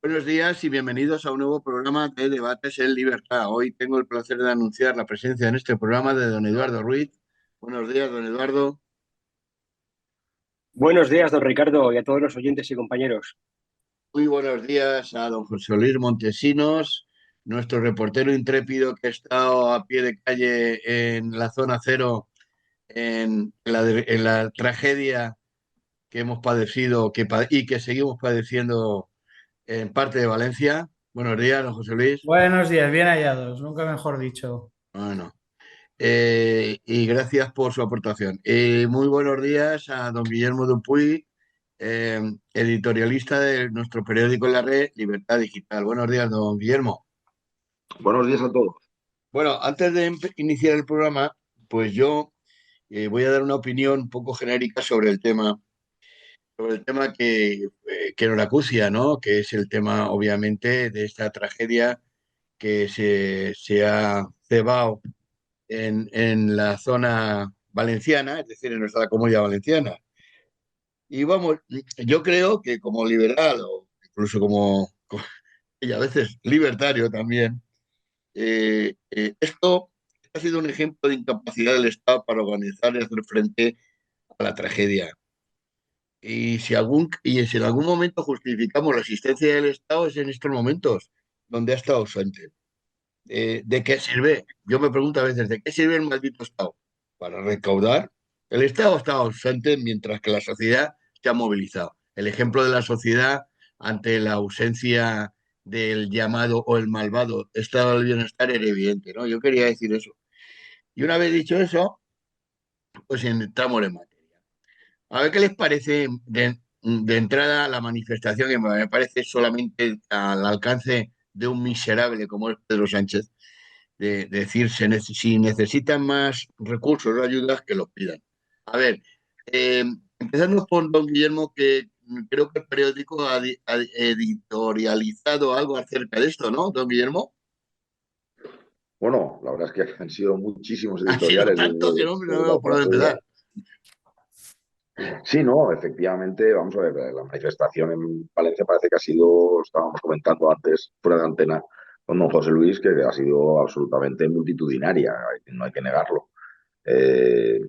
Buenos días y bienvenidos a un nuevo programa de Debates en Libertad. Hoy tengo el placer de anunciar la presencia en este programa de don Eduardo Ruiz. Buenos días, don Eduardo. Buenos días, don Ricardo, y a todos los oyentes y compañeros. Muy buenos días a don José Luis Montesinos, nuestro reportero intrépido que ha estado a pie de calle en la zona cero, en la tragedia que hemos padecido y que seguimos padeciendo en parte de Valencia. Buenos días, don José Luis. Buenos días, bien hallados, nunca mejor dicho. Bueno. Y gracias por su aportación. Muy buenos días a don Guillermo Dupuy, eh, editorialista de nuestro periódico en la red, Libertad Digital. Buenos días, don Guillermo. Buenos días a todos. Bueno, antes de iniciar el programa, pues yo voy a dar una opinión un poco genérica sobre el tema que nos acucia, ¿no? Que es el tema, obviamente, de esta tragedia que se ha cebado en la zona valenciana, es decir, en nuestra comunidad valenciana. Y vamos, yo creo que como liberal o incluso y a veces libertario también, esto ha sido un ejemplo de incapacidad del Estado para organizar y hacer frente a la tragedia. Y si en algún momento justificamos la existencia del Estado es en estos momentos donde ha estado ausente. ¿De qué sirve? Yo me pregunto a veces, ¿de qué sirve el maldito Estado? Para recaudar. El Estado está ausente mientras que la sociedad se ha movilizado. El ejemplo de la sociedad ante la ausencia del llamado o el malvado estado del bienestar era evidente, ¿no? Yo quería decir eso. Y una vez dicho eso, pues entramos en materia. A ver qué les parece de entrada la manifestación que me parece solamente al alcance de un miserable como es Pedro Sánchez de decir si necesitan más recursos o ayudas, que los pidan. A ver, eh, empezando por don Guillermo, que creo que el periódico ha editorializado algo acerca de esto, ¿no, don Guillermo? Bueno, la verdad es que han sido muchísimos Ha sido editoriales tanto que no, no desde la veo por dónde tragedia. empezar. Sí, no, efectivamente, vamos a ver, la manifestación en Valencia parece que ha sido, estábamos comentando antes, fuera de antena, con don José Luis, que ha sido absolutamente multitudinaria, no hay que negarlo. Eh,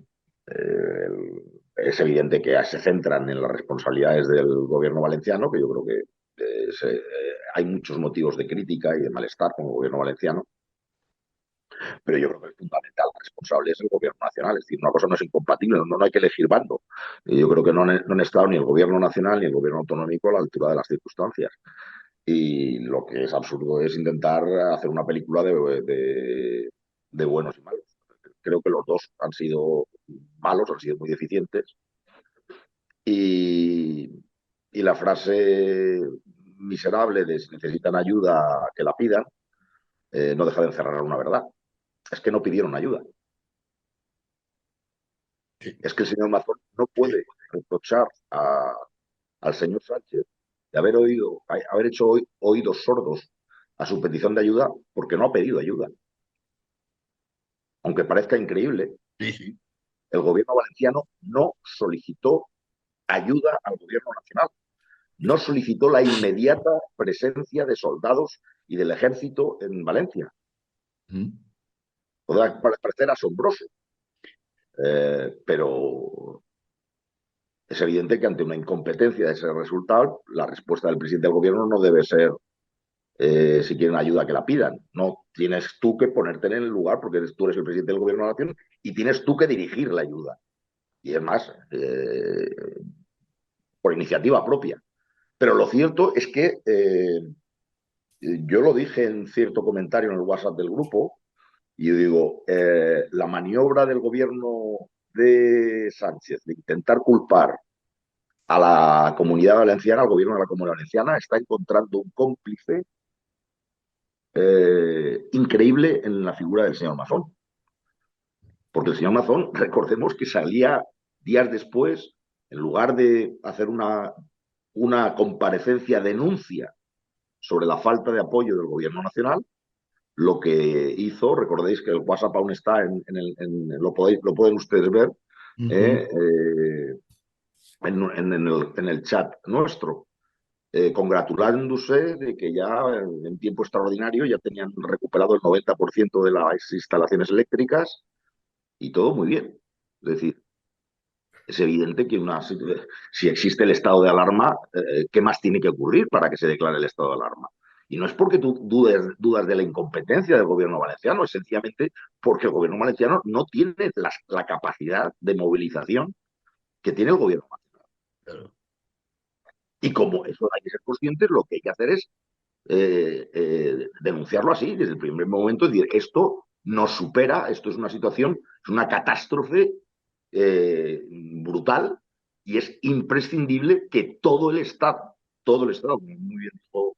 es evidente que se centran en las responsabilidades del gobierno valenciano, que yo creo que hay muchos motivos de crítica y de malestar con el gobierno valenciano. Pero yo creo que el fundamental responsable es el gobierno nacional. Es decir, una cosa no es incompatible, no hay que elegir bando. Y yo creo que no han estado ni el gobierno nacional ni el gobierno autonómico a la altura de las circunstancias. Y lo que es absurdo es intentar hacer una película de buenos y malos. Creo que los dos han sido malos, han sido muy deficientes. Y, y la frase miserable de si necesitan ayuda, que la pidan, no deja de encerrar una verdad. Es que no pidieron ayuda. Sí, Es que el señor Mazón no sí. puede reprochar al señor Sánchez de haber hecho oídos sordos a su petición de ayuda porque no ha pedido ayuda. Aunque parezca increíble, Sí, sí. el gobierno valenciano no solicitó ayuda al gobierno nacional, no solicitó la inmediata presencia de soldados y del ejército en Valencia. Mm. Puede parecer asombroso, pero es evidente que ante una incompetencia de ese resultado, la respuesta del presidente del gobierno no debe ser si quieren ayuda que la pidan. No, tienes tú que ponerte en el lugar porque tú eres el presidente del gobierno de la nación y tienes tú que dirigir la ayuda. Y es más, por iniciativa propia. Pero lo cierto es que yo lo dije en cierto comentario en el WhatsApp del grupo y yo digo, la maniobra del gobierno de Sánchez de intentar culpar a la comunidad valenciana, al gobierno de la comunidad valenciana, está encontrando un cómplice increíble en la figura del señor Mazón. Porque el señor Mazón, recordemos que salía días después, en lugar de hacer una comparecencia denuncia sobre la falta de apoyo del gobierno nacional, lo que hizo, recordéis que el WhatsApp aún está lo pueden ustedes ver Ujú. eh, en el chat nuestro. congratulándose de que ya en tiempo extraordinario ya tenían recuperado el 90% de las instalaciones eléctricas y todo muy bien. Es decir, es evidente que si existe el estado de alarma, ¿qué más tiene que ocurrir para que se declare el estado de alarma? Y no es porque tú dudas de la incompetencia del gobierno valenciano, es sencillamente porque el gobierno valenciano no tiene la capacidad de movilización que tiene el gobierno valenciano. Claro. Y como eso hay que ser conscientes, lo que hay que hacer es denunciarlo así, desde el primer momento, es decir, esto nos supera, esto es una situación, es una catástrofe brutal y es imprescindible que todo el Estado, como muy bien dijo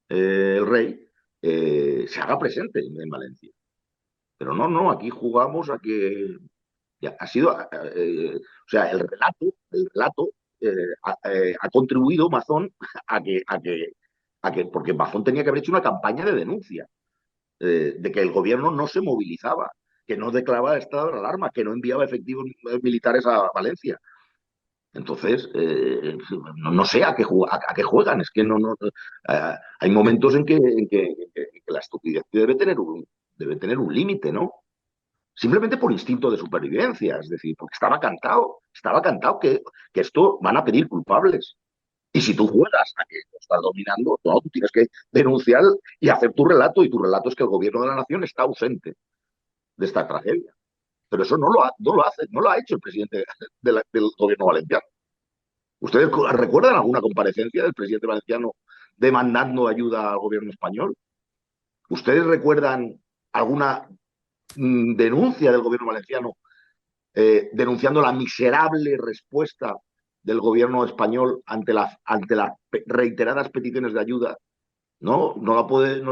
el rey, se haga presente en Valencia. Pero no, aquí jugamos a que ya, ha sido, o sea, el relato ha contribuido Mazón porque Mazón tenía que haber hecho una campaña de denuncia de que el gobierno no se movilizaba, que no declaraba estado de alarma, que no enviaba efectivos militares a Valencia. Entonces, no sé a qué juegan, es que hay momentos en que la estupidez debe tener un límite, ¿no? Simplemente por instinto de supervivencia, es decir, porque estaba cantado que esto van a pedir culpables. Y si tú juegas a que lo estás dominando, no, tú tienes que denunciar y hacer tu relato, y tu relato es que el gobierno de la nación está ausente de esta tragedia. Pero eso no lo ha hecho el presidente del gobierno valenciano. ¿Ustedes recuerdan alguna comparecencia del presidente valenciano demandando ayuda al gobierno español? ¿Ustedes recuerdan alguna denuncia del gobierno valenciano denunciando la miserable respuesta del gobierno español ante las reiteradas peticiones de ayuda? No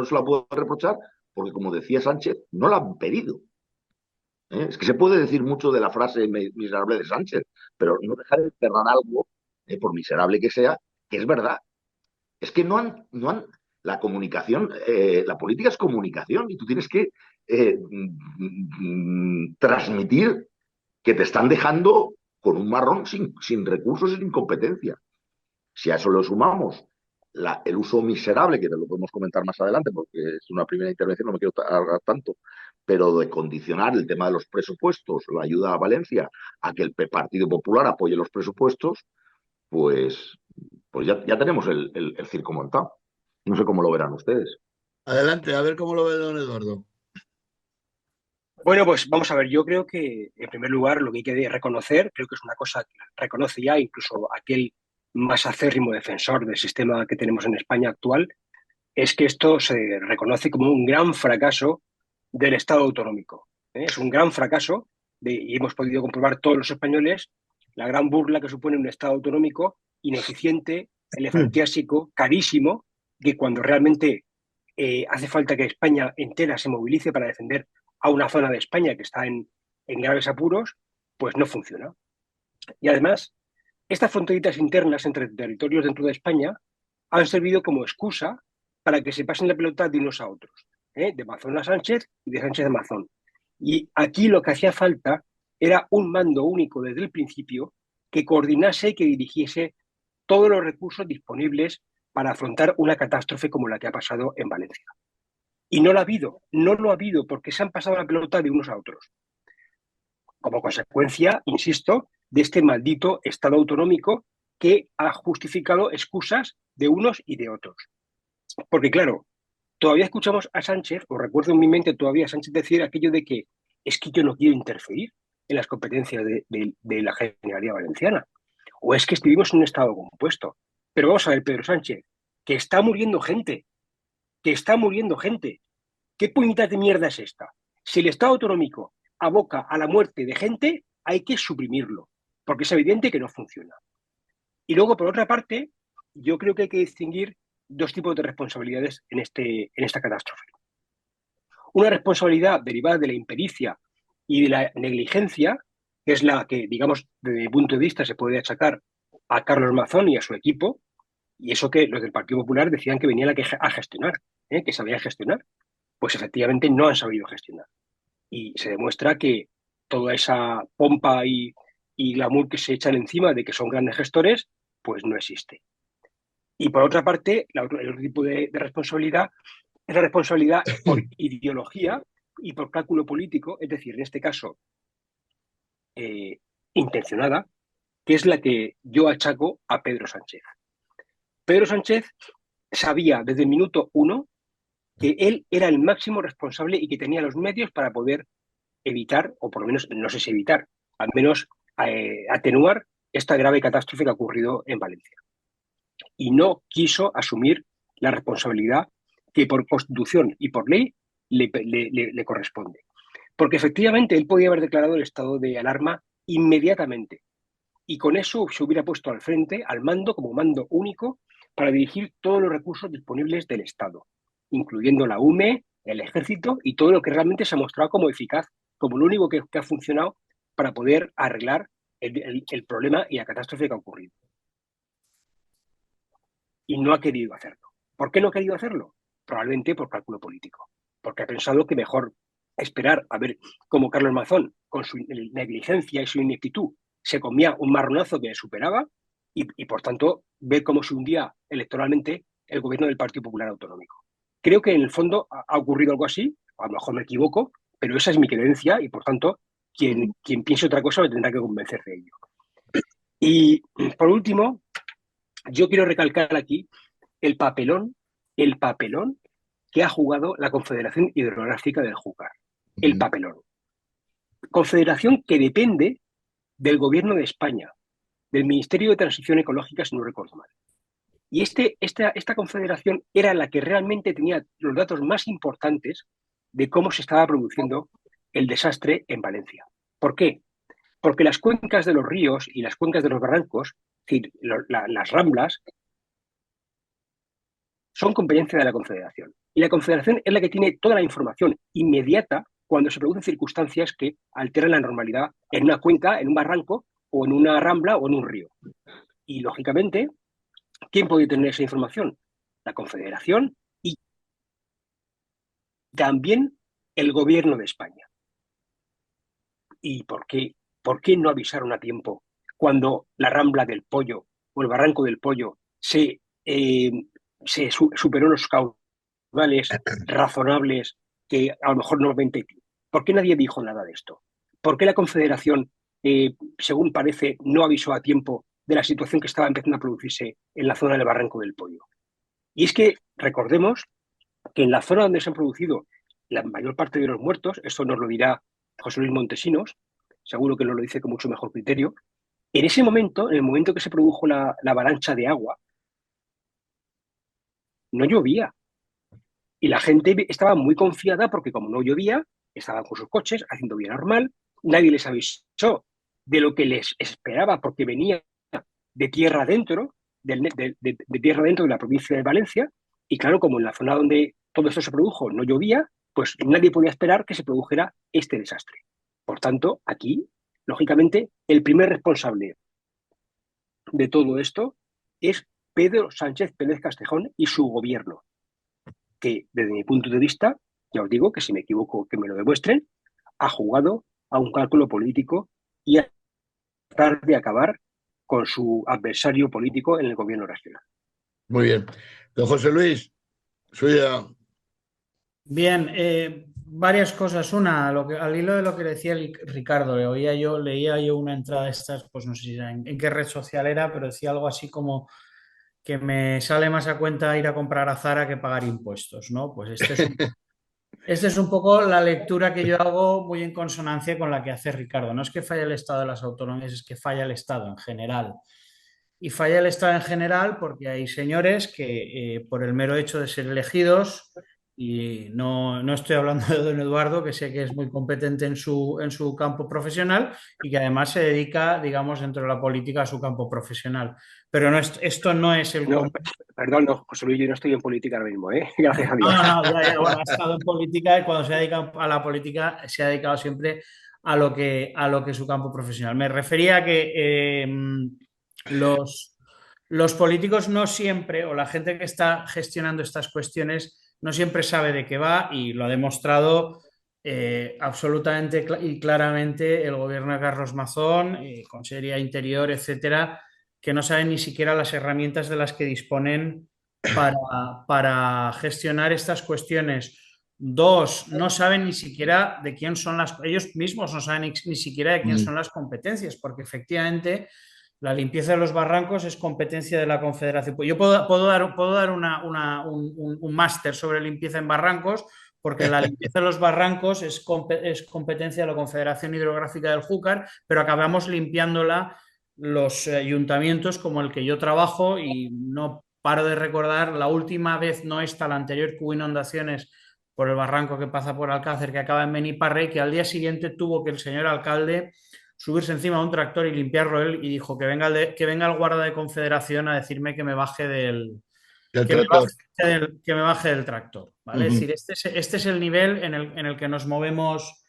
se la puede reprochar porque, como decía Sánchez, no la han pedido. Es que se puede decir mucho de la frase miserable de Sánchez, pero no dejar de enterrar algo, por miserable que sea, que es verdad. Es que la comunicación, la política es comunicación y tú tienes que transmitir que te están dejando con un marrón sin recursos y sin competencia. Si a eso le sumamos el uso miserable, que te lo podemos comentar más adelante, porque es una primera intervención, no me quiero alargar tanto, pero de condicionar el tema de los presupuestos, la ayuda a Valencia, a que el Partido Popular apoye los presupuestos, pues, pues ya tenemos el circo montado. No sé cómo lo verán ustedes. Adelante, a ver cómo lo ve don Eduardo. Bueno, pues vamos a ver, yo creo que en primer lugar lo que hay que reconocer, creo que es una cosa que reconoce ya incluso aquel más acérrimo defensor del sistema que tenemos en España actual, es que esto se reconoce como un gran fracaso del Estado autonómico. Es un gran fracaso y hemos podido comprobar todos los españoles la gran burla que supone un Estado autonómico ineficiente, elefantiásico, carísimo, que cuando realmente hace falta que España entera se movilice para defender a una zona de España que está en graves apuros, pues no funciona. Y además, estas fronteritas internas entre territorios dentro de España han servido como excusa para que se pasen la pelota de unos a otros, de Mazón a Sánchez y de Sánchez a Mazón. Y aquí lo que hacía falta era un mando único desde el principio que coordinase y que dirigiese todos los recursos disponibles para afrontar una catástrofe como la que ha pasado en Valencia. Y no lo ha habido porque se han pasado la pelota de unos a otros. Como consecuencia, insisto, de este maldito Estado autonómico que ha justificado excusas de unos y de otros. Porque claro, todavía escuchamos a Sánchez, o recuerdo en mi mente todavía a Sánchez decir aquello de que es que yo no quiero interferir en las competencias de la Generalidad Valenciana. O es que estuvimos en un Estado compuesto. Pero vamos a ver, Pedro Sánchez, que está muriendo gente, que está muriendo gente. ¿Qué puñetas de mierda es esta? Si el Estado autonómico aboca a la muerte de gente, hay que suprimirlo, porque es evidente que no funciona. Y luego, por otra parte, yo creo que hay que distinguir dos tipos de responsabilidades en esta catástrofe. Una responsabilidad derivada de la impericia y de la negligencia, que es la que, digamos, desde mi punto de vista, se puede achacar a Carlos Mazón y a su equipo, y eso que los del Partido Popular decían que venía a gestionar, que sabía gestionar, pues efectivamente no han sabido gestionar. Y se demuestra que toda esa pompa y glamour que se echan encima de que son grandes gestores, pues no existe. Y por otra parte, el otro tipo de responsabilidad es la responsabilidad por ideología y por cálculo político, es decir, en este caso, eh, intencionada, que es la que yo achaco a Pedro Sánchez. Pedro Sánchez sabía desde el minuto uno que él era el máximo responsable y que tenía los medios para poder evitar, o por lo menos, no sé si evitar, al menos atenuar esta grave catástrofe que ha ocurrido en Valencia. Y no quiso asumir la responsabilidad que por constitución y por ley le corresponde. Porque efectivamente él podía haber declarado el estado de alarma inmediatamente y con eso se hubiera puesto al frente, al mando, como mando único, para dirigir todos los recursos disponibles del Estado, incluyendo la UME, el Ejército y todo lo que realmente se ha mostrado como eficaz, como lo único que ha funcionado para poder arreglar el problema y la catástrofe que ha ocurrido. Y no ha querido hacerlo. ¿Por qué no ha querido hacerlo? Probablemente por cálculo político, porque ha pensado que mejor esperar a ver cómo Carlos Mazón, con su negligencia y su ineptitud, se comía un marronazo que le superaba y, por tanto, ver cómo se hundía electoralmente el gobierno del Partido Popular Autonómico. Creo que en el fondo ha ocurrido algo así, a lo mejor me equivoco, pero esa es mi creencia y, por tanto, quien piense otra cosa me tendrá que convencer de ello. Y, por último, yo quiero recalcar aquí el papelón que ha jugado la Confederación Hidrográfica del Júcar. El papelón. Confederación que depende del Gobierno de España, del Ministerio de Transición Ecológica, si no recuerdo mal. Y esta confederación era la que realmente tenía los datos más importantes de cómo se estaba produciendo el desastre en Valencia. ¿Por qué? Porque las cuencas de los ríos y las cuencas de los barrancos, es decir, las ramblas, son competencia de la Confederación. Y la Confederación es la que tiene toda la información inmediata cuando se producen circunstancias que alteran la normalidad en una cuenca, en un barranco, o en una rambla o en un río. Y, lógicamente, ¿quién puede tener esa información? La Confederación y también el Gobierno de España. ¿Y por qué no avisaron a tiempo cuando la rambla del Pollo o el barranco del Pollo se superó los caudales razonables que a lo mejor normalmente? ¿Por qué nadie dijo nada de esto? ¿Por qué la Confederación, según parece, no avisó a tiempo de la situación que estaba empezando a producirse en la zona del Barranco del Pollo? Y es que recordemos que en la zona donde se han producido la mayor parte de los muertos, esto nos lo dirá José Luis Montesinos, seguro que nos lo dice con mucho mejor criterio, en ese momento, en el momento que se produjo la avalancha de agua, no llovía. Y la gente estaba muy confiada porque como no llovía, estaban con sus coches haciendo vida normal, nadie les avisó de lo que les esperaba porque venía de tierra adentro, de tierra dentro de la provincia de Valencia, y claro, como en la zona donde todo esto se produjo no llovía, pues nadie podía esperar que se produjera este desastre. Por tanto, aquí, lógicamente, el primer responsable de todo esto es Pedro Sánchez Pérez Castejón y su gobierno, que desde mi punto de vista, ya os digo que si me equivoco que me lo demuestren, ha jugado a un cálculo político y a tratar de acabar con su adversario político en el gobierno regional. Muy bien. Don José Luis, suya. Bien, varias cosas. Una, al hilo de lo que decía Ricardo, leía yo una entrada de estas, pues no sé si en qué red social era, pero decía algo así como que me sale más a cuenta ir a comprar a Zara que pagar impuestos, ¿no? Pues esta es un poco la lectura que yo hago muy en consonancia con la que hace Ricardo. No es que falle el Estado de las autonomías, es que falla el Estado en general. Y falla el Estado en general porque hay señores que por el mero hecho de ser elegidos, y no estoy hablando de don Eduardo, que sé que es muy competente en su campo profesional y que además se dedica, digamos, dentro de la política a su campo profesional. Pero no, esto no es el No, común. perdón, no, José Luis, yo no estoy en política ahora mismo, ¿eh? Gracias a No, Dios. ya, bueno, ha estado en política y cuando se ha dedicado a la política se ha dedicado siempre a lo que es su campo profesional. Me refería a que los, los políticos no siempre, o la gente que está gestionando estas cuestiones, no siempre sabe de qué va y lo ha demostrado absolutamente y claramente el gobierno de Carlos Mazón, Consejería de Interior, etcétera, que no saben ni siquiera las herramientas de las que disponen para gestionar estas cuestiones. Dos, no saben ni siquiera de quién son ellos mismos no saben ni siquiera de quién Mm. son las competencias, porque efectivamente la limpieza de los barrancos es competencia de la Confederación. Pues yo puedo dar un máster sobre limpieza en barrancos, porque la limpieza de los barrancos es competencia de la Confederación Hidrográfica del Júcar, pero acabamos limpiándola los ayuntamientos como el que yo trabajo, y no paro de recordar la última vez, no esta, la anterior, que hubo inundaciones por el barranco que pasa por Alcácer, que acaba en Beniparre, que al día siguiente tuvo que el señor alcalde subirse encima de un tractor y limpiarlo él, y dijo que venga el guarda de Confederación a decirme que me baje Del tractor. que me baje del tractor, ¿vale? Es Ujú. decir, este es el nivel en el que nos movemos,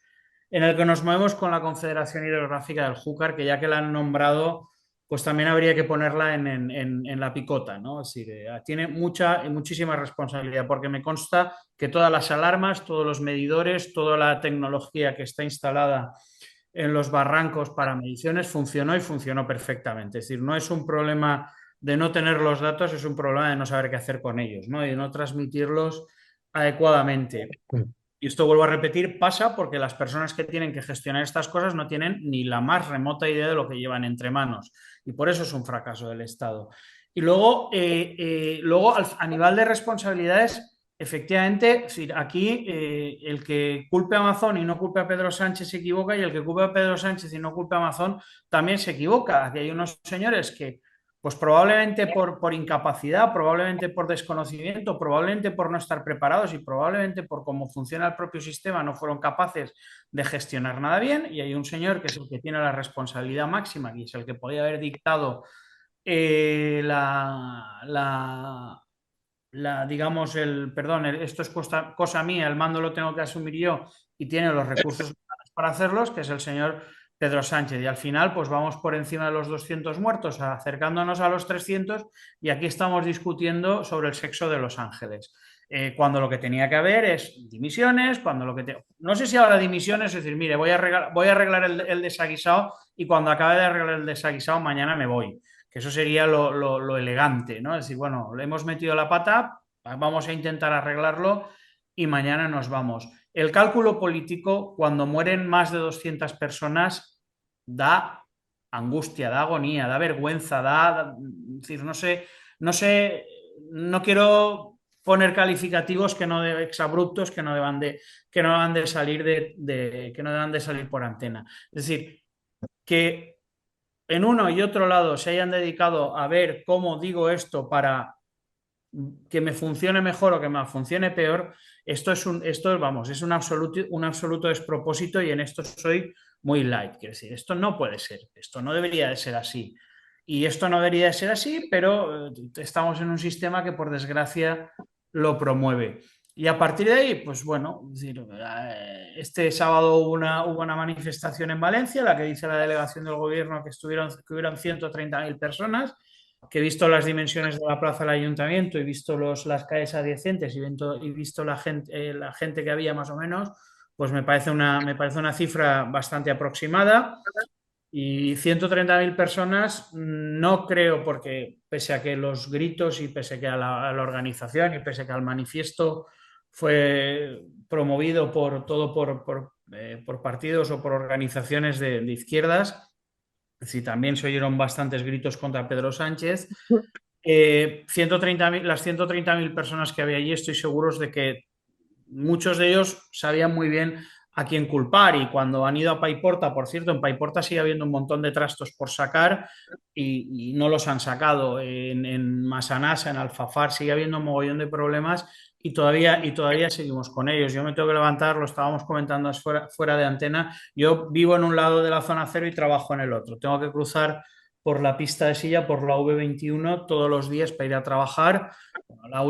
en el que nos movemos con la Confederación Hidrográfica del Júcar, que ya que la han nombrado, pues también habría que ponerla en la picota, ¿no? Es decir, tiene mucha y muchísima responsabilidad, porque me consta que todas las alarmas, todos los medidores, toda la tecnología que está instalada en los barrancos para mediciones funcionó y funcionó perfectamente. Es decir, no es un problema de no tener los datos, es un problema de no saber qué hacer con ellos, ¿no? Y de no transmitirlos adecuadamente. Y esto, vuelvo a repetir, pasa porque las personas que tienen que gestionar estas cosas no tienen ni la más remota idea de lo que llevan entre manos. Y por eso es un fracaso del Estado. Y luego, a nivel de responsabilidades, efectivamente, aquí el que culpe a Amazon y no culpe a Pedro Sánchez se equivoca, y el que culpe a Pedro Sánchez y no culpe a Amazon también se equivoca. Aquí hay unos señores que, pues probablemente por incapacidad, probablemente por desconocimiento, probablemente por no estar preparados y probablemente por cómo funciona el propio sistema, no fueron capaces de gestionar nada bien. Y hay un señor que es el que tiene la responsabilidad máxima y es el que podía haber dictado digamos, esto es cosa mía, el mando lo tengo que asumir yo, y tiene los recursos para hacerlos, que es el señor Pedro Sánchez. Y al final, pues vamos por encima de los 200 muertos, acercándonos a los 300, y aquí estamos discutiendo sobre el sexo de los ángeles. Cuando lo que tenía que haber es dimisiones, no sé si ahora dimisiones, es decir, mire, voy a arreglar el desaguisado, y cuando acabe de arreglar el desaguisado mañana me voy, que eso sería lo elegante, ¿no? Es decir, bueno, le hemos metido la pata, vamos a intentar arreglarlo y mañana nos vamos. El cálculo político, cuando mueren más de 200 personas, da angustia, da agonía, da vergüenza, es decir, no quiero poner calificativos que no de exabruptos, que no deban de salir que no deban de salir por antena. Es decir, que en uno y otro lado se hayan dedicado a ver cómo digo esto para que me funcione mejor o que me funcione peor, es un absoluto despropósito, y en esto soy muy light. Quiero decir, esto no puede ser, esto no debería de ser así. Y esto no debería de ser así, pero estamos en un sistema que, por desgracia, lo promueve. Y a partir de ahí, pues bueno, este sábado hubo una manifestación en Valencia, la que dice la delegación del gobierno que hubieron 130.000 personas, que he visto las dimensiones de la plaza del ayuntamiento, he visto las calles adyacentes y visto la gente que había más o menos, pues me parece una cifra bastante aproximada. Y 130.000 personas no creo, porque pese a que los gritos y pese a que a la organización y pese a que al manifiesto fue promovido por partidos o por organizaciones de izquierdas, sí, también se oyeron bastantes gritos contra Pedro Sánchez. 130.000, las 130.000 personas que había allí, estoy seguro de que muchos de ellos sabían muy bien a quién culpar, y cuando han ido a Paiporta, por cierto, en Paiporta sigue habiendo un montón de trastos por sacar y no los han sacado. En Massanassa, en Alfafar, sigue habiendo un mogollón de problemas, y todavía seguimos con ellos. Yo me tengo que levantar, lo estábamos comentando fuera de antena, yo vivo en un lado de la zona cero y trabajo en el otro. Tengo que cruzar por la pista de silla, por la V21 todos los días para ir a trabajar. El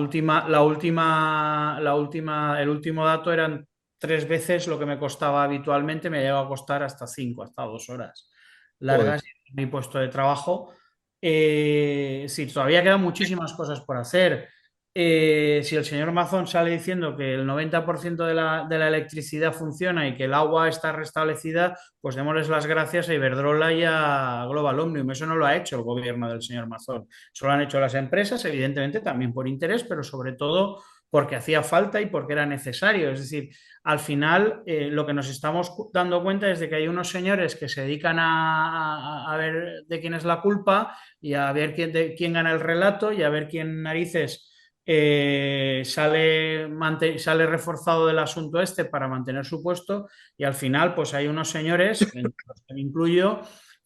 último dato eran 3 veces lo que me costaba habitualmente, me llegó a costar hasta 5, hasta 2 horas Joder. largas en mi puesto de trabajo. Sí, todavía quedan muchísimas cosas por hacer. si el señor Mazón sale diciendo que el 90% de la electricidad funciona y que el agua está restablecida, pues démosles las gracias a Iberdrola y a Global Omnium. Eso no lo ha hecho el gobierno del señor Mazón. Eso lo han hecho las empresas, evidentemente también por interés, pero sobre todo porque hacía falta y porque era necesario. Es decir, al final lo que nos estamos dando cuenta es de que hay unos señores que se dedican a ver de quién es la culpa y a ver quién gana el relato y a ver quién narices sale reforzado del asunto este para mantener su puesto y al final pues hay unos señores, entre los que me incluyo,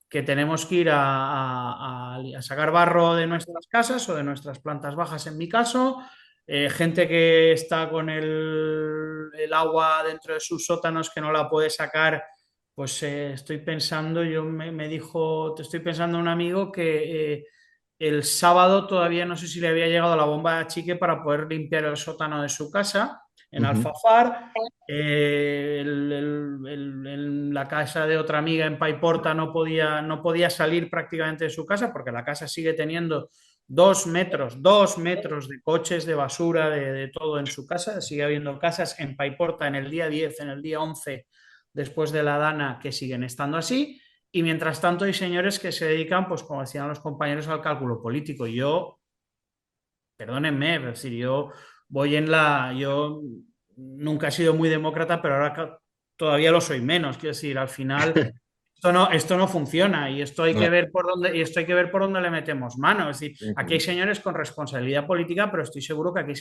que tenemos que ir a sacar barro de nuestras casas o de nuestras plantas bajas en mi caso, gente que está con el agua dentro de sus sótanos que no la puede sacar. Pues estoy pensando, me dijo, te estoy pensando un amigo que el sábado todavía no sé si le había llegado la bomba de achique para poder limpiar el sótano de su casa en Alfafar. En la casa de otra amiga en Paiporta no podía salir prácticamente de su casa porque la casa sigue teniendo 2 metros de coches, de basura, de todo en su casa. Sigue habiendo casas en Paiporta en el día 10, en el día 11, después de la Dana, que siguen estando así. Y mientras tanto hay señores que se dedican, pues como decían los compañeros, al cálculo político. Yo, perdónenme, es decir, yo nunca he sido muy demócrata, pero ahora todavía lo soy menos. Quiero decir, al final esto no funciona y esto hay que ver por dónde le metemos mano. Es decir, aquí hay señores con responsabilidad política, pero estoy seguro que aquí hay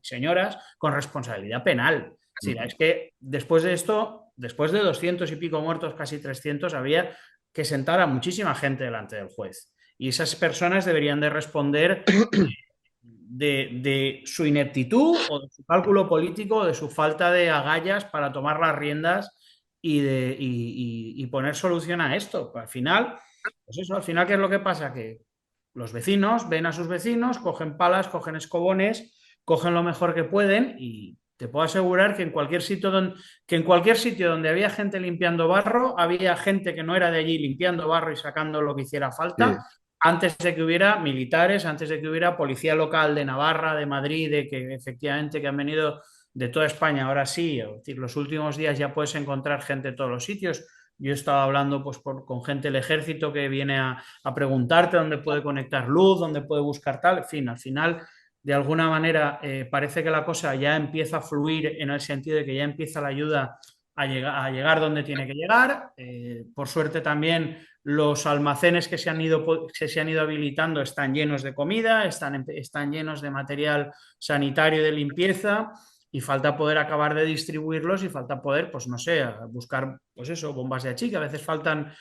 señoras con responsabilidad penal. Sí, es que después de esto, después de 200 y pico muertos, casi 300, había que sentar a muchísima gente delante del juez. Y esas personas deberían de responder de su ineptitud o de su cálculo político o de su falta de agallas para tomar las riendas y poner solución a esto. Al final, pues eso, al final, ¿qué es lo que pasa? Que los vecinos ven a sus vecinos, cogen palas, cogen escobones, cogen lo mejor que pueden y te puedo asegurar que en cualquier sitio donde había gente limpiando barro, había gente que no era de allí limpiando barro y sacando lo que hiciera falta. Sí. Antes de que hubiera militares, antes de que hubiera policía local de Navarra, de Madrid, de que efectivamente que han venido de toda España, ahora sí, es decir, los últimos días ya puedes encontrar gente en todos los sitios. Yo he estado hablando pues, con gente del ejército que viene a preguntarte dónde puede conectar luz, dónde puede buscar tal. En fin, al final, de alguna manera, parece que la cosa ya empieza a fluir en el sentido de que ya empieza la ayuda a llegar donde tiene que llegar. Por suerte también los almacenes que se han ido habilitando están llenos de comida, están llenos de material sanitario y de limpieza y falta poder acabar de distribuirlos y falta poder, pues no sé, buscar, pues eso, bombas de achique. A veces faltan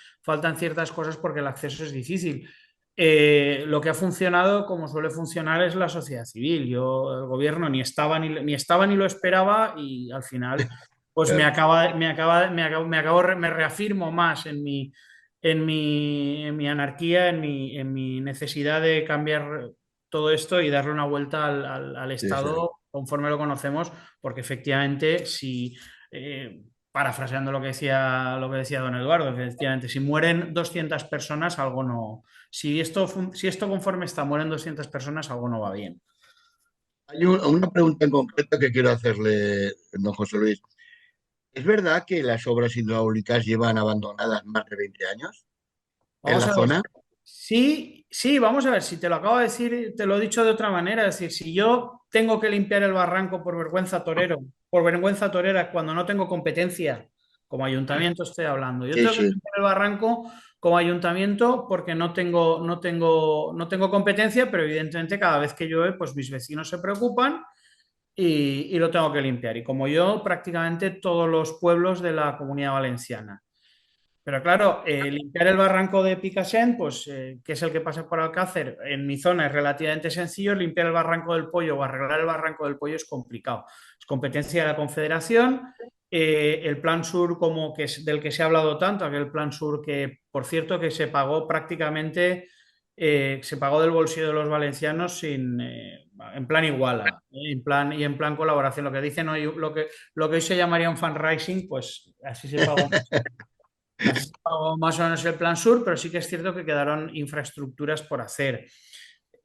ciertas cosas porque el acceso es difícil. Lo que ha funcionado, como suele funcionar, es la sociedad civil. El gobierno ni estaba ni lo esperaba y al final, pues me reafirmo más en mi anarquía, en mi necesidad de cambiar todo esto y darle una vuelta al Sí, sí. Estado conforme lo conocemos, porque efectivamente, si parafraseando lo que decía don Eduardo, efectivamente, si mueren 200 personas, algo no. Si esto conforme está, mueren 200 personas, algo no va bien. Hay una pregunta en concreto que quiero hacerle, don José Luis. ¿Es verdad que las obras hidráulicas llevan abandonadas más de 20 años en Vamos la a ver. zona? Sí, sí, vamos a ver, si te lo acabo de decir, te lo he dicho de otra manera, es decir, si yo tengo que limpiar el barranco por vergüenza torera, cuando no tengo competencia, como ayuntamiento estoy hablando, yo Sí, tengo que sí. limpiar el barranco como ayuntamiento porque no tengo competencia, pero evidentemente cada vez que llueve, pues mis vecinos se preocupan y lo tengo que limpiar. Y como yo, prácticamente todos los pueblos de la Comunidad Valenciana. Pero claro, limpiar el barranco de Picassent, pues, que es el que pasa por Alcácer, en mi zona es relativamente sencillo. Limpiar el barranco del Pollo o arreglar el barranco del Pollo es complicado. Es competencia de la Confederación. El Plan Sur, como que es del que se ha hablado tanto, aquel Plan Sur que, por cierto, que se pagó prácticamente, se pagó del bolsillo de los valencianos en plan iguala, en plan colaboración. Lo que dicen hoy, lo que hoy se llamaría un fundraising, pues así se pagó. Así se pagó más o menos el Plan Sur, pero sí que es cierto que quedaron infraestructuras por hacer.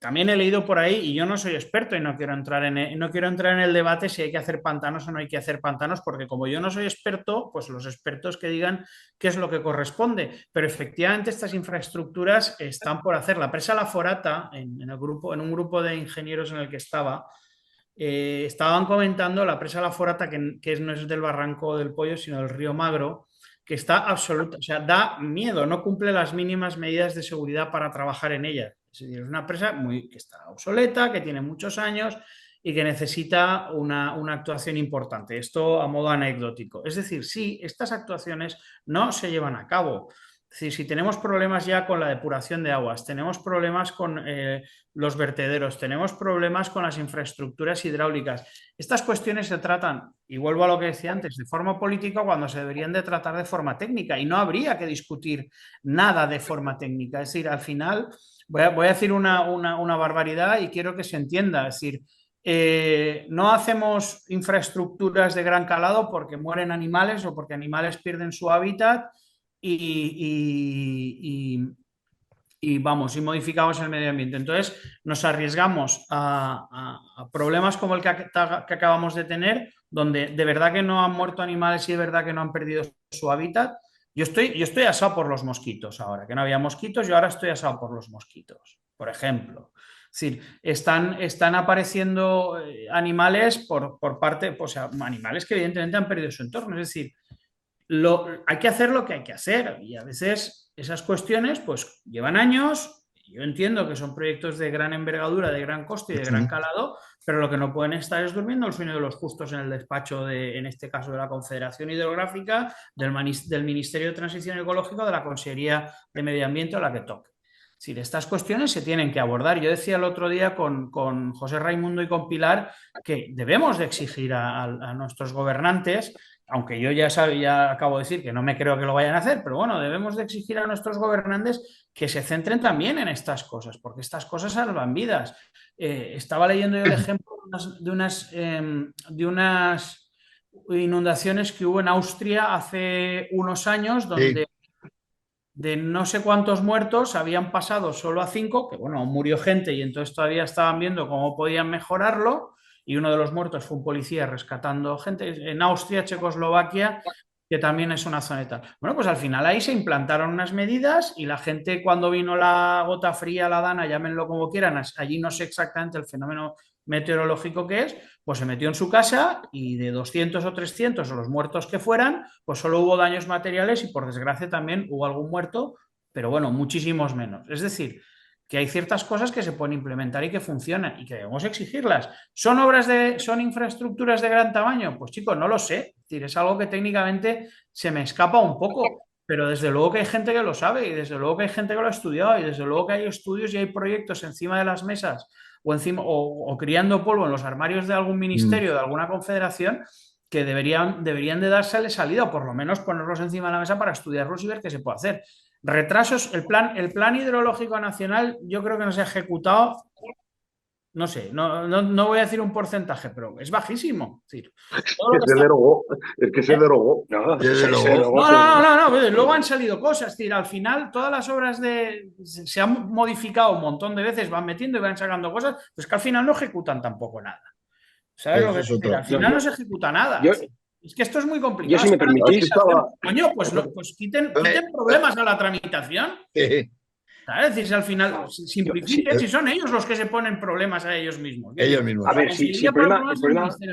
también he leído por ahí, y yo no soy experto y no quiero entrar no quiero entrar en el debate si hay que hacer pantanos o no hay que hacer pantanos, porque como yo no soy experto, pues los expertos que digan qué es lo que corresponde. Pero efectivamente estas infraestructuras están por hacer. La presa La Forata, en un grupo de ingenieros en el que estaban comentando la presa La Forata, que no es del Barranco del Pollo, sino del Río Magro, que está absoluta, o sea, da miedo, no cumple las mínimas medidas de seguridad para trabajar en ella. Es decir, es una presa que está obsoleta, que tiene muchos años y que necesita una actuación importante. Esto a modo anecdótico. Es decir, sí, estas actuaciones no se llevan a cabo. Es decir, si tenemos problemas ya con la depuración de aguas, tenemos problemas con los vertederos, tenemos problemas con las infraestructuras hidráulicas. Estas cuestiones se tratan, y vuelvo a lo que decía antes, de forma política cuando se deberían de tratar de forma técnica, y no habría que discutir nada de forma técnica. Es decir, al final voy a decir una barbaridad y quiero que se entienda. Es decir, no hacemos infraestructuras de gran calado porque mueren animales o porque animales pierden su hábitat y vamos, y modificamos el medio ambiente. Entonces, nos arriesgamos a problemas como el que acabamos de tener, donde de verdad que no han muerto animales y de verdad que no han perdido su hábitat. Yo estoy asado por los mosquitos ahora, que no había mosquitos, yo ahora estoy asado por los mosquitos, por ejemplo. Es decir, están apareciendo animales por parte, o sea, animales que evidentemente han perdido su entorno. Es decir, hay que hacer lo que hay que hacer y a veces esas cuestiones pues llevan años. Yo entiendo que son proyectos de gran envergadura, de gran coste y de gran calado, pero lo que no pueden estar es durmiendo el sueño de los justos en el despacho en este caso, de la Confederación Hidrográfica, del Ministerio de Transición Ecológica, de la Consejería de Medio Ambiente o la que toque. Es decir, estas cuestiones se tienen que abordar. Yo decía el otro día con José Raimundo y con Pilar que debemos de exigir a nuestros gobernantes, aunque yo ya acabo de decir que no me creo que lo vayan a hacer, pero bueno, debemos de exigir a nuestros gobernantes que se centren también en estas cosas, porque estas cosas salvan vidas. Estaba leyendo yo el ejemplo de unas inundaciones que hubo en Austria hace unos años, donde de no sé cuántos muertos habían pasado solo a 5, que bueno, murió gente y entonces todavía estaban viendo cómo podían mejorarlo, y uno de los muertos fue un policía rescatando gente en Austria, Checoslovaquia, que también es una zona y tal. Bueno, pues al final ahí se implantaron unas medidas y la gente, cuando vino la gota fría, la dana, llámenlo como quieran, allí no sé exactamente el fenómeno meteorológico que es, pues se metió en su casa y de 200 o 300 o los muertos que fueran, pues solo hubo daños materiales y por desgracia también hubo algún muerto, pero bueno, muchísimos menos. Es decir, que hay ciertas cosas que se pueden implementar y que funcionan y que debemos exigirlas. ¿Son infraestructuras de gran tamaño? Pues chicos, no lo sé. Es decir, es algo que técnicamente se me escapa un poco, pero desde luego que hay gente que lo sabe y desde luego que hay gente que lo ha estudiado y desde luego que hay estudios y hay proyectos encima de las mesas o criando polvo en los armarios de algún ministerio, de alguna confederación, que deberían de dársele salida o por lo menos ponerlos encima de la mesa para estudiarlos y ver qué se puede hacer. Retrasos, el plan hidrológico nacional yo creo que no se ha ejecutado, no sé, no voy a decir un porcentaje, pero es bajísimo. Es decir, se derogó, es que se derogó. No, luego han salido cosas. Es decir, al final todas las obras se han modificado un montón de veces, van metiendo y van sacando cosas, pues que al final no ejecutan tampoco nada. ¿Sabes lo que es decir? Al final no se ejecuta nada. Es que esto es muy complicado. Yo, si me permitís, coño, pues quiten problemas a la tramitación. ¿Sabes? Es decir, si al final simplifiquen, si son ellos los que se ponen problemas a ellos mismos. Ellos mismos. A ver, si el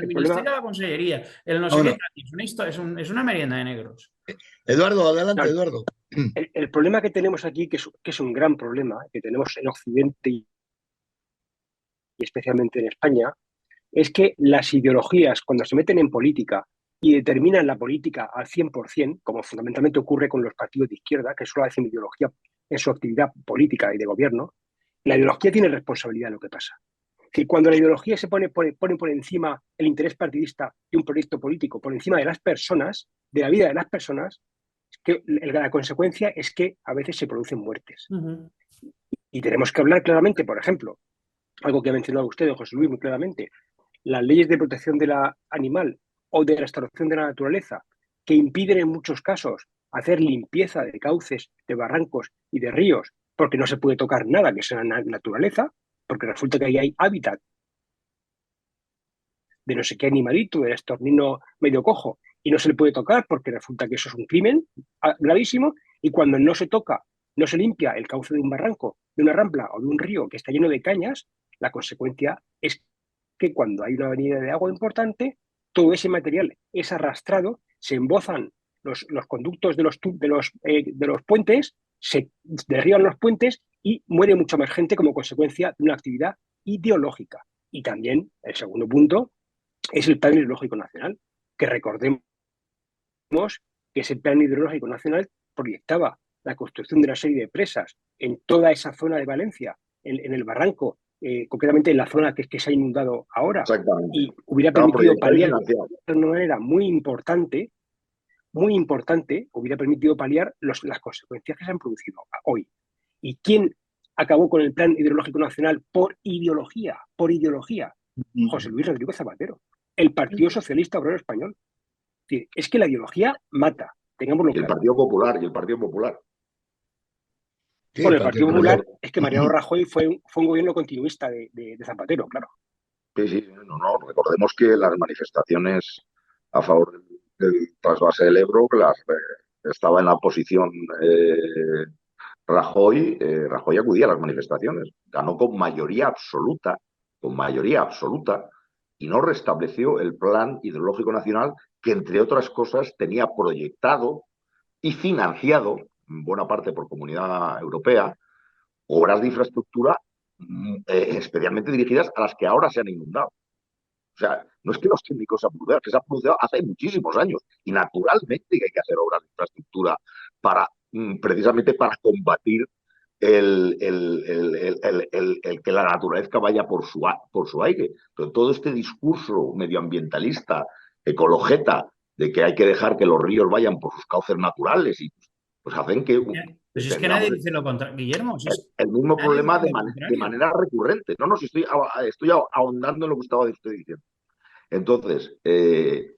Ministerio de la Consellería, el no sé qué, es una merienda de negros. Eduardo, adelante, Eduardo. El problema que tenemos aquí, que es un gran problema, que tenemos en Occidente y especialmente en España, es que las ideologías, cuando se meten en política y determinan la política al 100%, como fundamentalmente ocurre con los partidos de izquierda, que solo hacen ideología en su actividad política y de gobierno, la ideología tiene responsabilidad de lo que pasa. Que cuando la ideología se pone por encima el interés partidista de un proyecto político, por encima de las personas, de la vida de las personas, la consecuencia es que a veces se producen muertes. Y tenemos que hablar claramente, por ejemplo, algo que ha mencionado usted, José Luis, muy claramente, las leyes de protección del animal o de restauración de la naturaleza, que impiden en muchos casos hacer limpieza de cauces, de barrancos y de ríos, porque no se puede tocar nada que sea naturaleza, porque resulta que ahí hay hábitat de no sé qué animalito, del estornino medio cojo, y no se le puede tocar porque resulta que eso es un crimen gravísimo, y cuando no se toca, no se limpia el cauce de un barranco, de una rambla o de un río que está lleno de cañas, la consecuencia es que cuando hay una avenida de agua importante, todo ese material es arrastrado, se embozan los conductos de los puentes, se derriban los puentes y muere mucha más gente como consecuencia de una actividad ideológica. Y también, el segundo punto, es el Plan Hidrológico Nacional, que recordemos que ese Plan Hidrológico Nacional proyectaba la construcción de una serie de presas en toda esa zona de Valencia, en el barranco, concretamente en la zona que se ha inundado ahora, Exactamente. y hubiera Estaba permitido proyectado y paliar financiado. de una manera muy importante, hubiera permitido paliar las consecuencias que se han producido hoy. ¿Y quién acabó con el Plan Hidrológico Nacional por ideología? Por ideología. José Luis Rodríguez Zapatero, el Partido Socialista Obrero Español. Es que la ideología mata, tengámoslo Y el claro. Partido Popular, y el Partido Popular. Sí, Bueno, el el Partido Partido Popular. Popular es que Mariano Rajoy fue un gobierno continuista de Zapatero, claro. Sí, sí, no. Recordemos que las manifestaciones a favor del trasvase del Ebro, estaba en la oposición Rajoy, Rajoy acudía a las manifestaciones, ganó con mayoría absoluta, y no restableció el Plan Hidrológico Nacional que, entre otras cosas, tenía proyectado y financiado, en buena parte por Comunidad Europea, obras de infraestructura especialmente dirigidas a las que ahora se han inundado. O sea, no es que los técnicos se han producido, que se han producido hace muchísimos años. Y naturalmente que hay que hacer obras de infraestructura precisamente para combatir el que la naturaleza vaya por su aire. Pero todo este discurso medioambientalista, ecologeta, de que hay que dejar que los ríos vayan por sus cauces naturales, y pues hacen que Pues es que tengamos nadie dice lo contrario, Guillermo. el mismo Nadie problema dice lo de contrario. manera recurrente. No, si estoy ahondando en lo que estaba usted diciendo. Entonces, eh,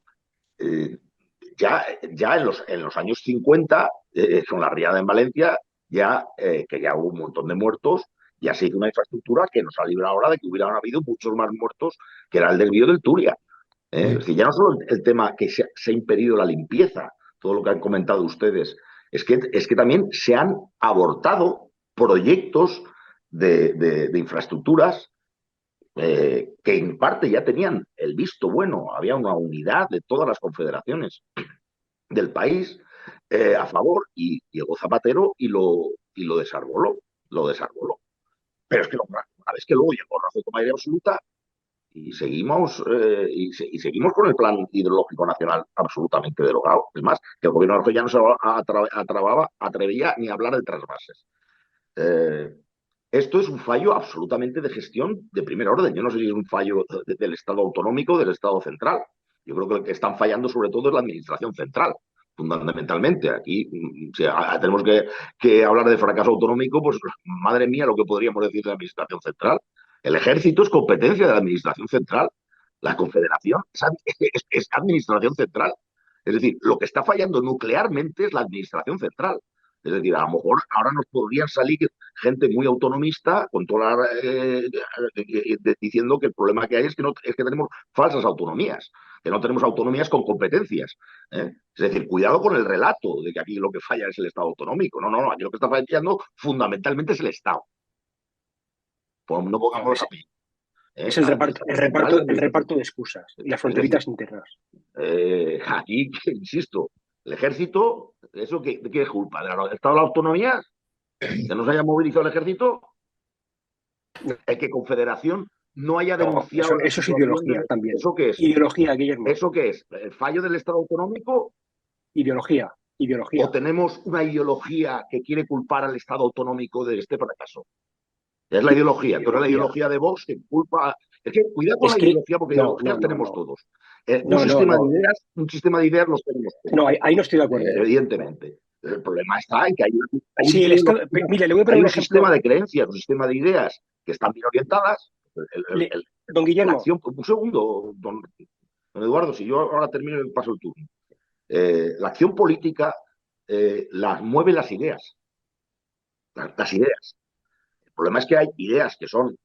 ya en los años 50, con la riada en Valencia, que ya hubo un montón de muertos, ya se hizo una infraestructura que nos ha librado ahora de que hubieran habido muchos más muertos, que era el desvío del Turia. Es decir, ya no solo el tema que se ha impedido la limpieza, todo lo que han comentado ustedes, es que también se han abortado proyectos de infraestructuras que en parte ya tenían el visto bueno, había una unidad de todas las confederaciones del país a favor, y llegó Zapatero y lo desarboló, lo desarboló. Pero es que una vez que luego llegó Rajoy con mayoría absoluta y seguimos con el plan hidrológico nacional absolutamente derogado. Es más, que el gobierno de Rajoy ya no se atrevía ni a hablar de trasvases. Eh, Esto es un fallo absolutamente de gestión de primer orden. Yo no sé si es un fallo del Estado autonómico o del Estado central. Yo creo que lo que están fallando sobre todo es la administración central, fundamentalmente. Aquí, si tenemos que hablar de fracaso autonómico, pues madre mía lo que podríamos decir de la administración central. El ejército es competencia de la administración central. La confederación es administración central. Es decir, lo que está fallando nuclearmente es la administración central. Es decir, a lo mejor ahora nos podrían salir gente muy autonomista con toda diciendo que el problema que hay es que tenemos falsas autonomías, que no tenemos autonomías con competencias. Es decir, cuidado con el relato de que aquí lo que falla es el Estado autonómico. No, aquí lo que está fallando fundamentalmente es el Estado. Pues no pongamos a mí. Es La central, el reparto de excusas y las es decir, fronteritas internas. aquí, insisto, el ejército, ¿eso de qué es culpa? ¿Del Estado de la autonomía? ¿Que no se haya movilizado el ejército? El que Confederación no haya No, denunciado la eso es situación ideología también. ¿Eso qué es? Ideología, Guillermo. ¿Eso qué es? ¿El fallo del Estado autonómico? Ideología, ¿O ideología. tenemos una ideología que quiere culpar al Estado autonómico de este fracaso? Es la ideología. Entonces la ideología de Vox que culpa. Es que cuidado con Es la que ideología, porque no, ideologías tenemos todos. no, no, no. Un sistema de ideas los tenemos todos. No, ahí no estoy de acuerdo. Evidentemente. El problema está en que Sí, el Estado. Mira, le voy a poner hay un un ejemplo. sistema de creencias, un sistema de ideas que están bien orientadas. Don La Guillermo, acción, un segundo, don Eduardo, si yo ahora termino y paso el turno. La acción política las mueve las ideas. Las ideas. El problema es que hay ideas que son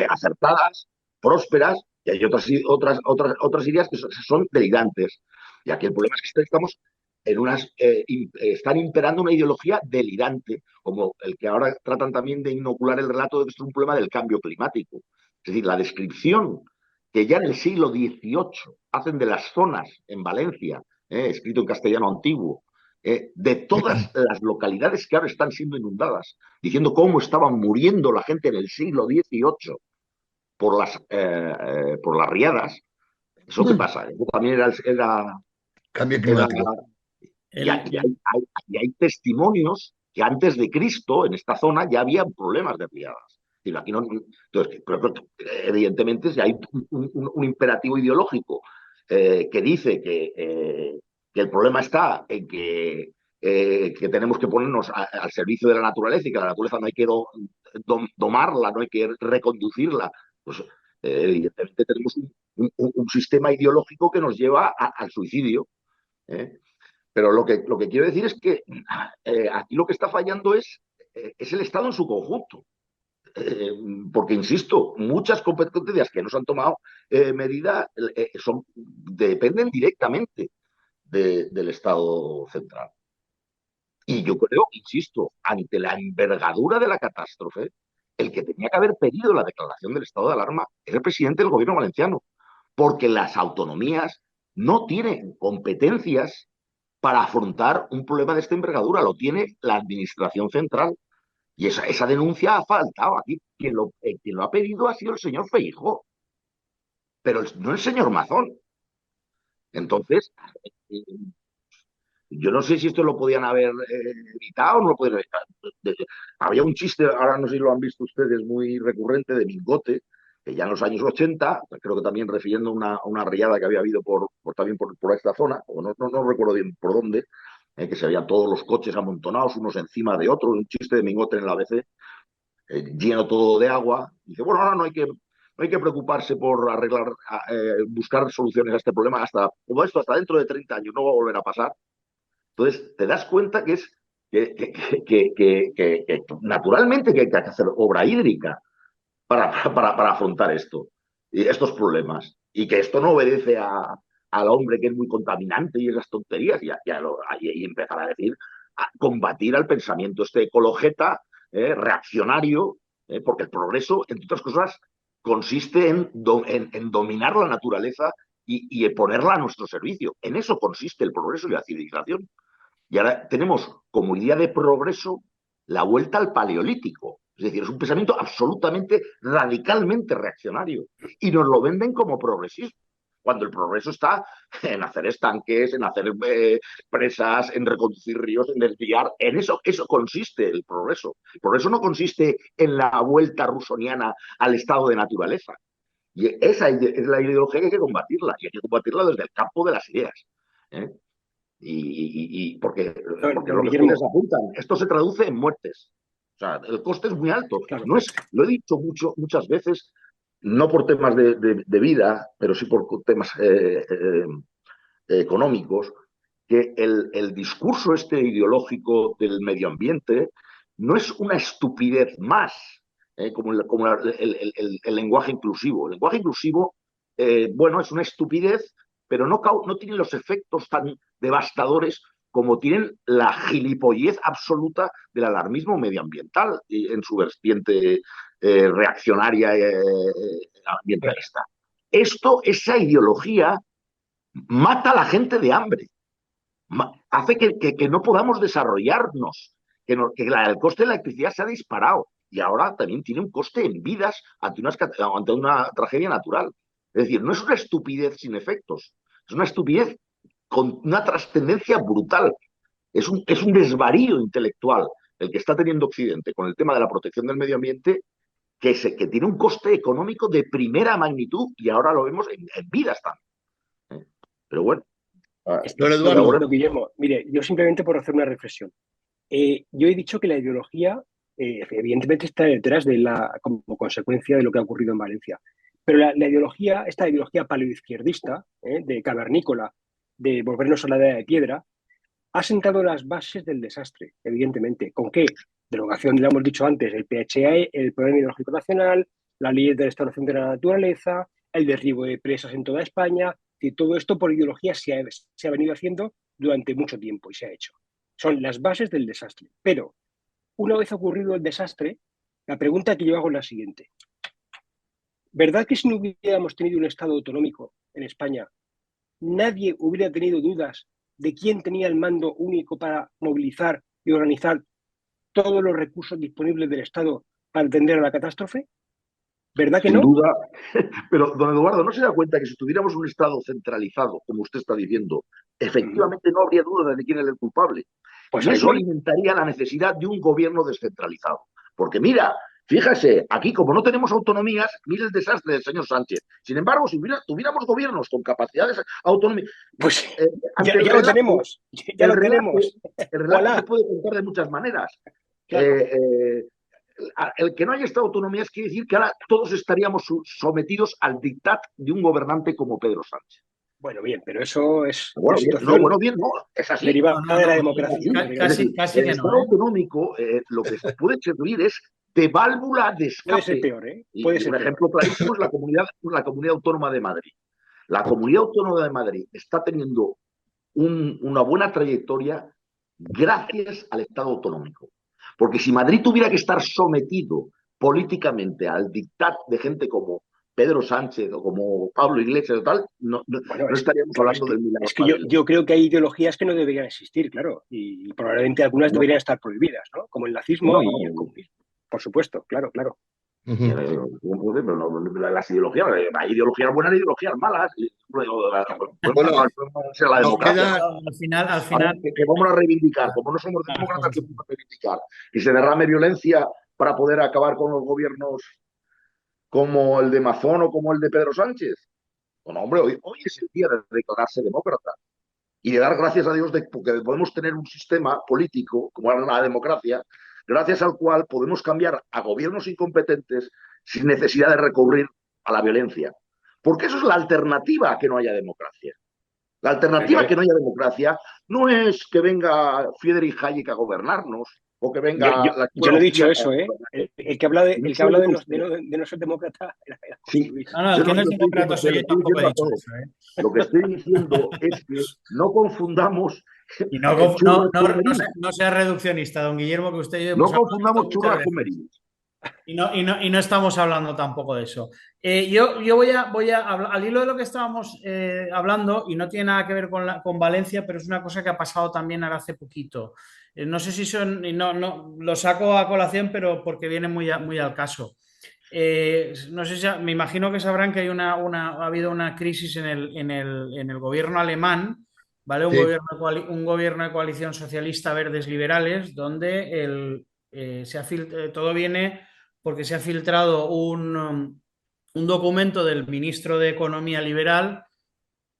acertadas, prósperas, y hay otras ideas que son delirantes. Y aquí el problema es que estamos en están imperando una ideología delirante, como el que ahora tratan también de inocular el relato de que esto es un problema del cambio climático. Es decir, la descripción que ya en el siglo XVIII hacen de las zonas en Valencia, escrito en castellano antiguo, de todas las localidades que ahora están siendo inundadas, diciendo cómo estaban muriendo la gente en el siglo XVIII por las riadas. ¿Eso qué pasa? Eso también Cambio era climático. y hay testimonios que antes de Cristo en esta zona ya había problemas de riadas. Aquí no, entonces, pero, evidentemente, si hay un imperativo ideológico que dice que el problema está en que tenemos que ponernos al servicio de la naturaleza y que la naturaleza no hay que domarla, no hay que reconducirla, pues evidentemente tenemos un sistema ideológico que nos lleva al suicidio. ¿Eh? Pero lo que quiero decir es que aquí lo que está fallando es el Estado en su conjunto. Eh, Porque, insisto, muchas competencias que no se han tomado medida dependen directamente del Estado central. Y yo creo, insisto, ante la envergadura de la catástrofe, el que tenía que haber pedido la declaración del estado de alarma es el presidente del gobierno valenciano, porque las autonomías no tienen competencias para afrontar un problema de esta envergadura, lo tiene la administración central. Y esa denuncia ha faltado. Aquí quien lo ha pedido ha sido el señor Feijóo, pero no el señor Mazón. Entonces, eh, yo no sé si esto lo podían haber evitado o no lo podían evitar. Había un chiste, ahora no sé si lo han visto ustedes, muy recurrente de Mingote, que ya en los años 80, creo que también refiriendo a una riada que había habido también por esta zona, o no recuerdo bien por dónde, que se veían todos los coches amontonados unos encima de otros, un chiste de Mingote en la ABC, lleno todo de agua. Dice, bueno, ahora no hay que preocuparse por arreglar, buscar soluciones a este problema, como esto hasta dentro de 30 años no va a volver a pasar. Entonces, te das cuenta que naturalmente que hay que hacer obra hídrica para afrontar estos problemas. Y que esto no obedece al hombre que es muy contaminante y esas tonterías. Y empezar a decir, a combatir al pensamiento ecologeta, reaccionario, porque el progreso, entre otras cosas, consiste en dominar la naturaleza y ponerla a nuestro servicio. En eso consiste el progreso y la civilización. Y ahora tenemos como idea de progreso la vuelta al paleolítico. Es decir, es un pensamiento absolutamente, radicalmente reaccionario. Y nos lo venden como progresismo, cuando el progreso está en hacer estanques, en hacer presas, en reconducir ríos, en desviar. En eso consiste el progreso. El progreso no consiste en la vuelta rusoniana al estado de naturaleza. Y esa es la ideología que hay que combatirla. Y hay que combatirla desde el campo de las ideas. ¿Eh? Porque lo que Guillermo, ustedes apuntan, esto se traduce en muertes. O sea, el coste es muy alto. claro. Lo he dicho muchas veces, no por temas de vida, pero sí por temas económicos, que el discurso ideológico del medio ambiente no es una estupidez más, como el lenguaje inclusivo. El lenguaje inclusivo, bueno, es una estupidez, pero no tiene los efectos tan devastadores como tienen la gilipollez absoluta del alarmismo medioambiental en su vertiente reaccionaria ambientalista. Esa ideología mata a la gente de hambre, hace que no podamos desarrollarnos, el coste de la electricidad se ha disparado y ahora también tiene un coste en vidas ante una tragedia natural. Es decir, no es una estupidez sin efectos, es una estupidez con una trascendencia brutal. Es un desvarío intelectual el que está teniendo Occidente con el tema de la protección del medio ambiente, que tiene un coste económico de primera magnitud y ahora lo vemos en vidas también. Pero bueno. Estoy de acuerdo, Guillermo. Mire, yo simplemente por hacer una reflexión. Yo he dicho que la ideología, evidentemente, está detrás como consecuencia de lo que ha ocurrido en Valencia. Pero esta ideología paleoizquierdista, de cavernícola, de volvernos a la edad de piedra, ha sentado las bases del desastre, evidentemente. ¿Con qué? derogación, ya hemos dicho antes, el PHE, el Programa Hidrológico Nacional, la Ley de Restauración de la Naturaleza, el derribo de presas en toda España, y todo esto por ideología se ha venido haciendo durante mucho tiempo y se ha hecho. Son las bases del desastre. Pero una vez ocurrido el desastre, la pregunta que yo hago es la siguiente. ¿Verdad que si no hubiéramos tenido un Estado autonómico en España, nadie hubiera tenido dudas de quién tenía el mando único para movilizar y organizar todos los recursos disponibles del Estado para atender a la catástrofe? ¿Verdad que Sin no? duda, pero don Eduardo, ¿no se da cuenta que si tuviéramos un Estado centralizado, como usted está diciendo, efectivamente no habría duda de quién era el culpable? Pues Y ahí eso voy. alimentaría la necesidad de un gobierno descentralizado. Porque mira, fíjese, aquí como no tenemos autonomías, mira el desastre del señor Sánchez. Sin embargo, si tuviéramos gobiernos con capacidades autonómicas, Pues ante ya lo tenemos, ya el lo relato, tenemos. el relato se Voilà, puede contar de muchas maneras. claro. El que no haya Estado autonomías quiere decir que ahora todos estaríamos sometidos al dictat de un gobernante como Pedro Sánchez. Bueno, bien, pero eso es una Bueno, bien, no, situación bueno, bien, no, es así. No, derivada no, de la no, Es democracia. así. Es decir, casi el que no, Estado ¿eh? autonómico lo que puede servir es de válvula de Puede ser escape. peor, ¿eh? Puede Y un ser peor. ejemplo clarísimo es la comunidad autónoma de Madrid. La comunidad autónoma de Madrid está teniendo una buena trayectoria gracias al Estado autonómico. Porque si Madrid tuviera que estar sometido políticamente al dictat de gente como Pedro Sánchez o como Pablo Iglesias o tal, Bueno, no estaríamos claro, hablando del milagro es que madrileño. yo creo que hay ideologías que no deberían existir, claro, y probablemente algunas No, deberían estar prohibidas, ¿no? Como el nazismo bueno, y el no, comunismo. Por supuesto, claro, claro. Ujú. pero las ideologías, hay ideologías buenas y ideologías malas. Claro. Bueno, No sea la nos democracia, queda, ¿no? Al Ahora, final, que vamos a reivindicar, como no somos las demócratas, cosas. que vamos a reivindicar. Y se derrame violencia para poder acabar con los gobiernos como el de Mazón o como el de Pedro Sánchez. Bueno, hombre, hoy es el día de declararse demócrata y de dar gracias a Dios de porque podemos tener un sistema político, como era la democracia, gracias al cual podemos cambiar a gobiernos incompetentes sin necesidad de recurrir a la violencia. Porque eso es la alternativa a que no haya democracia. La Pero, alternativa a que no haya democracia no es que venga Friedrich Hayek a gobernarnos o que venga la yo escuela no he dicho austríaca a eso, ¿eh? gobernarnos. El que habla de, Y no el que se lo habla digo a usted. de no ser demócrata era José Sí, Luis. No, no, el yo que no no se es lo estoy diciendo demócrata a usted, soy lo yo, estoy tampoco he diciendo a dicho todos. eso, ¿eh? Lo que estoy diciendo es que no confundamos Y no, churras con merinas. no sea reduccionista, don Guillermo, que usted y yo No hemos hablado de esto confundamos muchas churras con veces. merinas. Y no estamos hablando tampoco de eso. Yo voy a hablar al hilo de lo que estábamos hablando, y no tiene nada que ver con Valencia, pero es una cosa que ha pasado también ahora hace poquito. No sé si son, y no, lo saco a colación, pero porque viene muy al caso. No sé si, me imagino que sabrán que hay ha habido una crisis en el gobierno alemán, ¿vale? sí, Un gobierno de coalición socialista verdes liberales, donde todo viene porque se ha filtrado un documento del ministro de Economía liberal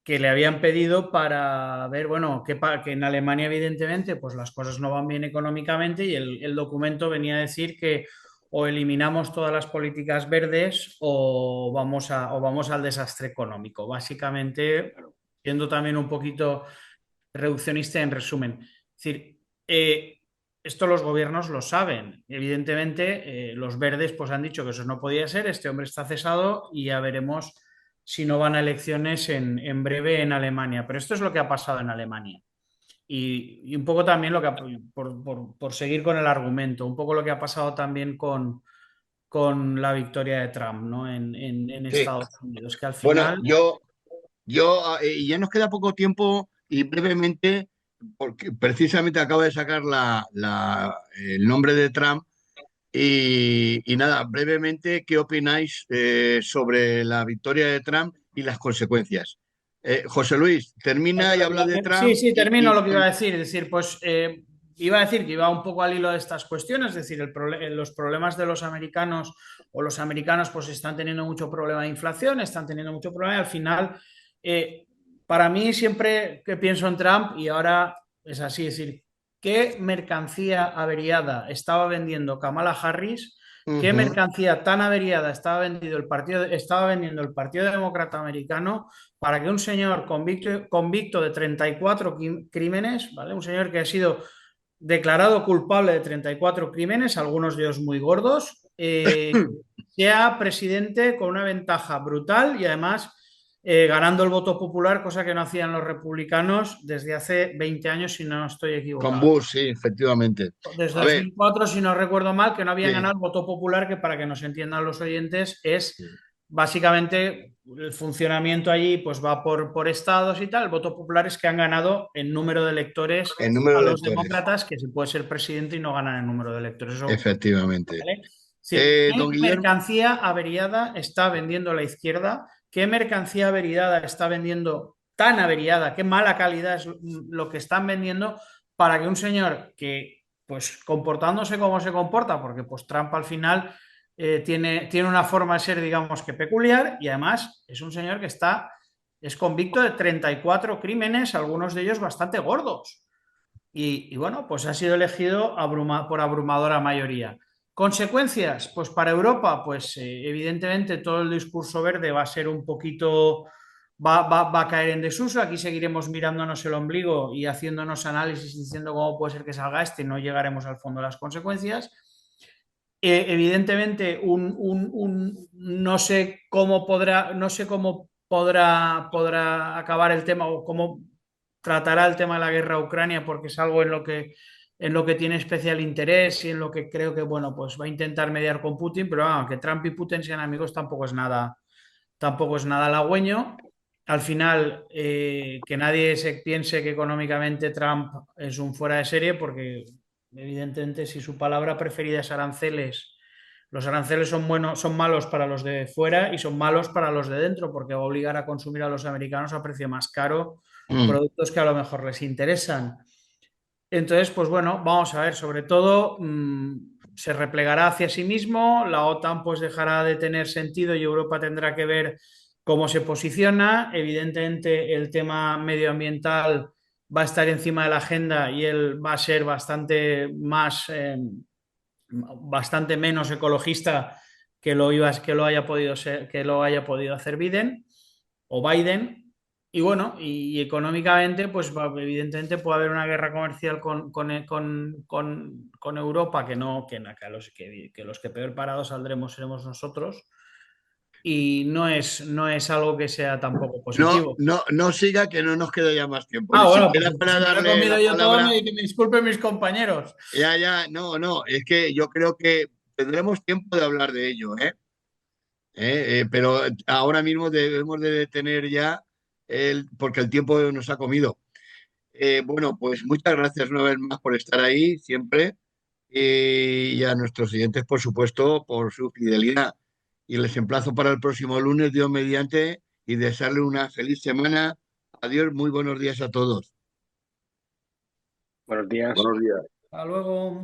que le habían pedido para ver, bueno, que en Alemania evidentemente pues las cosas no van bien económicamente, y el documento venía a decir que o eliminamos todas las políticas verdes o vamos al desastre económico. Básicamente, siendo también un poquito reduccionista en resumen. Es decir, esto los gobiernos lo saben. Evidentemente, los verdes pues, han dicho que eso no podía ser, este hombre está cesado y ya veremos si no van a elecciones en breve en Alemania. Pero esto es lo que ha pasado en Alemania. Y un poco también por seguir con el argumento, un poco lo que ha pasado también con la victoria de Trump, ¿no? En sí. Estados Unidos, que al Bueno, final... ya nos queda poco tiempo y brevemente, porque precisamente acabo de sacar el nombre de Trump y nada, brevemente, ¿qué opináis sobre la victoria de Trump y las consecuencias? José Luis, termina y habla de Sí, Trump sí, termino lo que iba y a decir. Es decir, pues iba a decir que iba un poco al hilo de estas cuestiones, es decir, los problemas de los americanos, o los americanos pues están teniendo mucho problema de inflación, están teniendo mucho problema, y al final, eh, para mí siempre que pienso en Trump, y ahora es así, es decir, ¿qué mercancía averiada estaba vendiendo Kamala Harris? ¿Qué Ujú. mercancía tan averiada estaba vendiendo el Partido Demócrata Americano para que un señor convicto de 34 crímenes, ¿vale? Un señor que ha sido declarado culpable de 34 crímenes, algunos de ellos muy gordos, sea presidente con una ventaja brutal y además ganando el voto popular, cosa que no hacían los republicanos desde hace 20 años, si no estoy Con equivocado. Bush, sí, efectivamente. Desde A ver, 2004, si no recuerdo mal, que no habían sí, ganado el voto popular, que para que nos entiendan los oyentes, es sí. básicamente el funcionamiento allí, pues va por estados y tal. El voto popular es que han ganado en número de electores El número a de los electores, demócratas, que se puede ser presidente y no ganan el número de electores. Eso, efectivamente. ¿vale? Sí. ¿Qué Don Guillermo, mercancía averiada está vendiendo la izquierda? ¿Qué mercancía averiada está vendiendo tan averiada? ¿Qué mala calidad es lo que están vendiendo para que un señor que, pues comportándose como se comporta, porque pues Trump al final tiene una forma de ser, digamos que peculiar, y además es un señor que es convicto de 34 crímenes, algunos de ellos bastante gordos? Y bueno, pues ha sido elegido por abrumadora mayoría. ¿Consecuencias? Pues para Europa, pues evidentemente todo el discurso verde va a ser un poquito, va a caer en desuso. Aquí seguiremos mirándonos el ombligo y haciéndonos análisis diciendo cómo puede ser que salga este y no llegaremos al fondo de las consecuencias. Evidentemente, no sé cómo podrá acabar el tema o cómo tratará el tema de la guerra a Ucrania, porque es algo en lo que tiene especial interés y en lo que creo que, bueno, pues va a intentar mediar con Putin, pero que Trump y Putin sean amigos tampoco es nada halagüeño. Al final, que nadie se piense que económicamente Trump es un fuera de serie, porque evidentemente si su palabra preferida es aranceles, los aranceles son buenos, son malos para los de fuera y son malos para los de dentro, porque va a obligar a consumir a los americanos a precio más caro mm, productos que a lo mejor les interesan. Entonces, pues bueno, vamos a ver, sobre todo se replegará hacia sí mismo, la OTAN pues dejará de tener sentido y Europa tendrá que ver cómo se posiciona. Evidentemente, el tema medioambiental va a estar encima de la agenda y él va a ser bastante menos ecologista que lo haya podido ser, que lo haya podido hacer Biden o Biden. Y bueno, y económicamente, pues evidentemente puede haber una guerra comercial con Europa, que los que peor parados saldremos seremos nosotros. Y no es algo que sea tampoco no, positivo. no, no siga que no nos queda ya más tiempo. Ah, Ni bueno, siquiera pues para si me lo he darle comido la yo todo, palabra. que me disculpen mis compañeros. Ya, ya, no, no, es que yo creo que tendremos tiempo de hablar de ello, ¿eh? Pero ahora mismo debemos de detener ya porque el tiempo nos ha comido. Bueno, pues muchas gracias una vez más por estar ahí siempre y a nuestros siguientes, por supuesto, por su fidelidad. Y les emplazo para el próximo lunes, Dios mediante, y desearle una feliz semana. Adiós, muy buenos días a todos. Buenos días. Buenos días. Hasta luego.